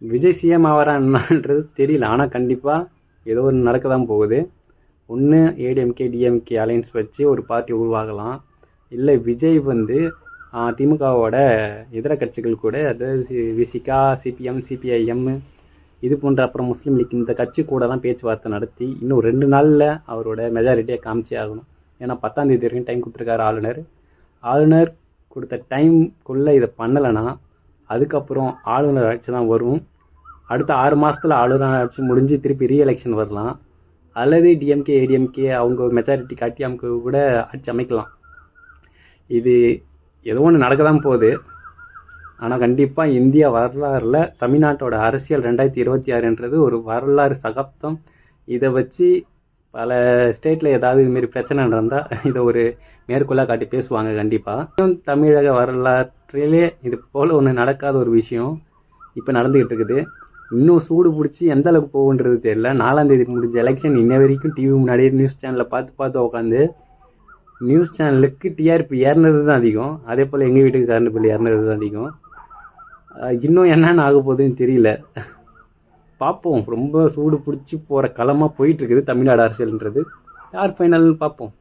Vijay CM ஆவாரான்றது தெரியல. ஆனால் கண்டிப்பாக ஏதோ ஒன்று நடக்க தான் போகுது. ஒன்று ஏடிஎம்கே டிஎம்கே அலைன்ஸ் வச்சு ஒரு பார்ட்டி உருவாகலாம். இல்லை விஜய் வந்து திமுகவோட இதர கட்சிகள் கூட, அதாவது விசிகா, சிபிஎம், சிபிஐஎம் இது போன்ற, அப்புறம் முஸ்லீம் லீக், இந்த கட்சி கூட தான் பேச்சுவார்த்தை நடத்தி இன்னும் 2 நாளில் அவரோட மெஜாரிட்டியை காமிச்சே ஆகணும். ஏன்னா 10ஆம் தேதி வரைக்கும் டைம் கொடுத்துருக்காரு ஆளுநர். ஆளுநர் கொடுத்த டைம்குள்ளே இதை பண்ணலைன்னா அதுக்கப்புறம் ஆளுநர் ஆட்சி தான் வரும். அடுத்த 6 மாதத்தில் ஆளுநர் ஆட்சி முடிஞ்சு திருப்பி ரீஎலெக்ஷன் வரலாம். அல்லது டிஎம்கே ஏடிஎம்கே அவங்க மெஜாரிட்டி காட்டி அவங்க கூட ஆட்சி அமைக்கலாம். இது ஏதோ ஒன்று நடக்க தான் போகுது. ஆனால் கண்டிப்பாக இந்தியா வரலாறில் தமிழ்நாட்டோட அரசியல் 2026ன்றது ஒரு வரலாறு சகாப்தம். இதை வச்சு பல ஸ்டேட்டில் ஏதாவது இதுமாரி பிரச்சனை நடந்தால் இதை ஒரு மேற்கொள்ளாக காட்டி பேசுவாங்க. கண்டிப்பாக தமிழக வரலாற்றிலே இது போல் ஒன்று நடக்காத ஒரு விஷயம் இப்போ நடந்துக்கிட்டு இருக்குது. இன்னும் சூடு பிடிச்சி எந்த அளவுக்கு போகுன்றது தெரியல. 4ஆம் தேதி முடிஞ்ச எலெக்ஷன் இன்ன வரைக்கும் டிவி முன்னாடியே நியூஸ் சேனலில் பார்த்து உட்காந்து நியூஸ் சேனலுக்கு டிஆர்பி ஏறினது தான் அதிகம். அதே போல் எங்கள் வீட்டுக்கு கரண்ட் பில் ஏறினது தான் அதிகம். இன்னும் என்னென்ன ஆக போகுதுன்னு தெரியல. பார்ப்போம். ரொம்ப சூடு பிடிச்சி போகிற களமாக போயிட்டுருக்குது தமிழ்நாடு அரசியல்ன்றது. யார் ஃபைனல்னு பார்ப்போம்.